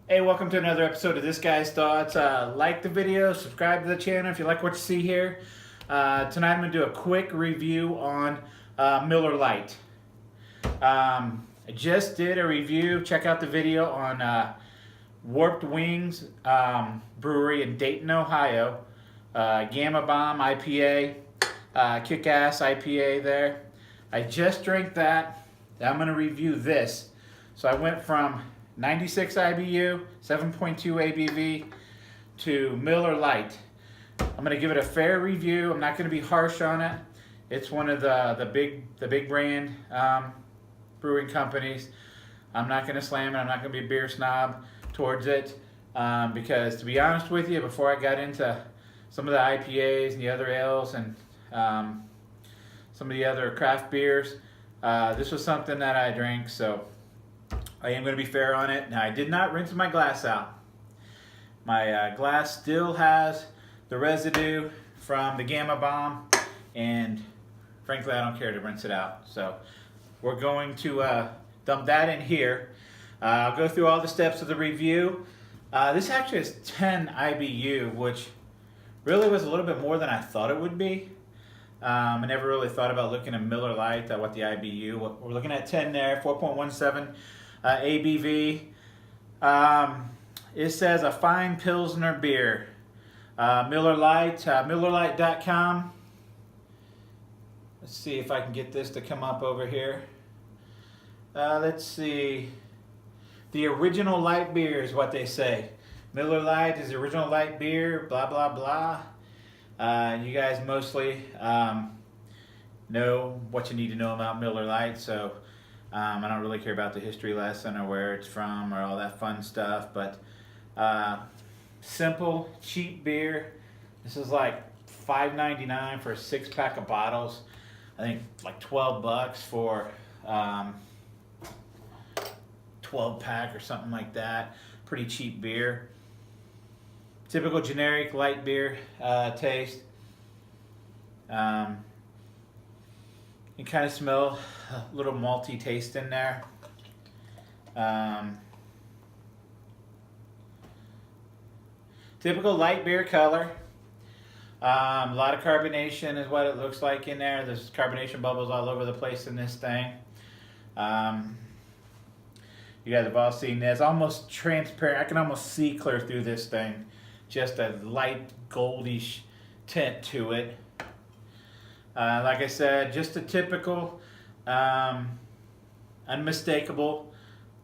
Hey, welcome to another episode of This Guy's Thoughts. Like the video, subscribe to the channel if you like what you see here. Tonight I'm going to do a quick review on Miller Lite. I just did a review. Check out the video on Warped Wings Brewery in Dayton, Ohio. Gamma Bomb IPA, kick-ass IPA there. I just drank that. Now I'm going to review this. So I went from 96 IBU, 7.2 ABV to Miller Lite. I'm going to give it a fair review. I'm not going to be harsh on it. It's one of the big brand brewing companies. I'm not going to slam it. I'm not going to be a beer snob towards it because, to be honest with you, before I got into some of the IPAs and the other ales and some of the other craft beers, this was something that I drank, so I am going to be fair on it. Now, I did not rinse my glass out. My glass still has the residue from the Gamma Bomb, and frankly, I don't care to rinse it out. So we're going to dump that in here. I'll go through all the steps of the review. This actually is 10 IBU, which really was a little bit more than I thought it would be. I never really thought about looking at Miller Lite, what the IBU. We're looking at 10 there, 4.17 ABV. It says a fine Pilsner beer. Miller Lite, MillerLite.com. Let's see if I can get this to come up over here. Let's see. The original light beer is what they say. Miller Lite is the original light beer, blah, blah, blah. You guys mostly know what you need to know about Miller Lite, so I don't really care about the history lesson or where it's from or all that fun stuff, but simple, cheap beer. This is like $5.99 for a 6-pack of bottles. I think like 12 bucks for 12-pack or something like that. Pretty cheap beer. Typical generic light beer taste. You kind of smell a little malty taste in there. Typical light beer color. A lot of carbonation is what it looks like in there. There's carbonation bubbles all over the place in this thing. You guys have all seen this. Almost transparent. I can almost see clear through this thing. Just a light goldish tint to it. Like I said, just a typical, unmistakable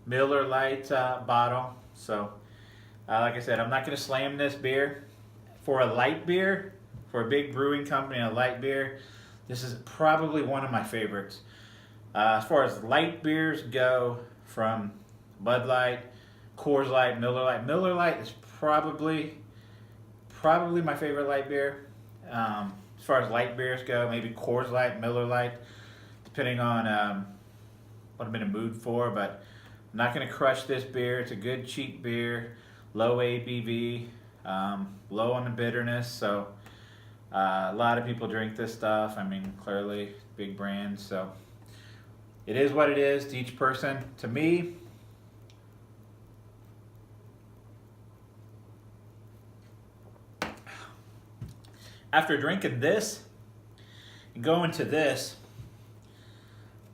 Miller Lite bottle. So, like I said, I'm not going to slam this beer. For a light beer, for a big brewing company, a light beer, this is probably one of my favorites. As far as light beers go, from Bud Light, Coors Light, Miller Lite is probably my favorite light beer. As far as light beers go, maybe Coors Light, Miller Lite, depending on what I'm in a mood for, but I'm not going to crush this beer. It's a good, cheap beer, low ABV, low on the bitterness, so a lot of people drink this stuff. I mean, clearly, big brands, so it is what it is to each person. To me, after drinking this and going to this,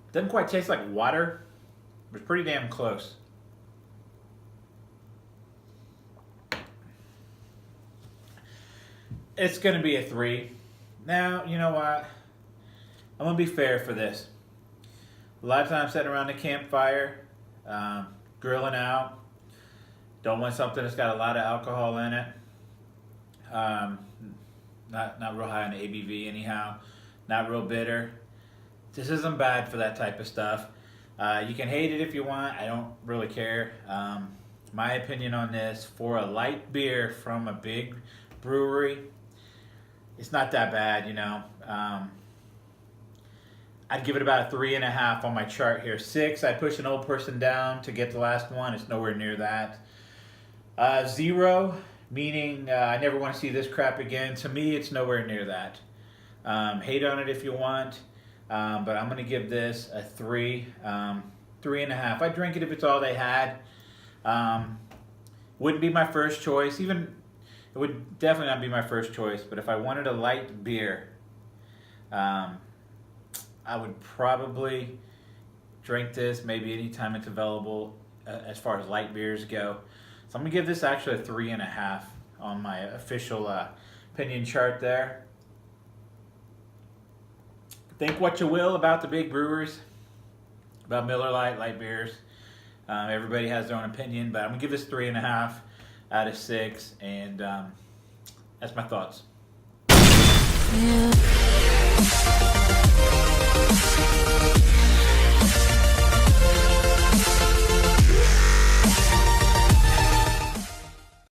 it doesn't quite taste like water, but it's pretty damn close. It's going to be a 3. Now, you know what? I'm going to be fair for this. A lot of times sitting around the campfire, grilling out, don't want something that's got a lot of alcohol in it. Not real high on the ABV anyhow. Not real bitter. This isn't bad for that type of stuff. You can hate it if you want. I don't really care. My opinion on this, for a light beer from a big brewery, it's not that bad, you know. I'd give it about a 3.5 on my chart here. 6, I'd push an old person down to get the last one. It's nowhere near that. 0, meaning I never want to see this crap again. To me, it's nowhere near that. Hate on it if you want, but I'm going to give this a 3, 3.5. I'd drink it if it's all they had. Wouldn't be my first choice. Even it would definitely not be my first choice. But if I wanted a light beer, I would probably drink this maybe anytime it's available as far as light beers go. So I'm gonna give this actually a 3.5 on my official opinion chart there. Think what you will about the big brewers, about Miller Lite, light beers. Everybody has their own opinion, but I'm gonna give this 3.5 out of 6, and that's my thoughts. Yeah.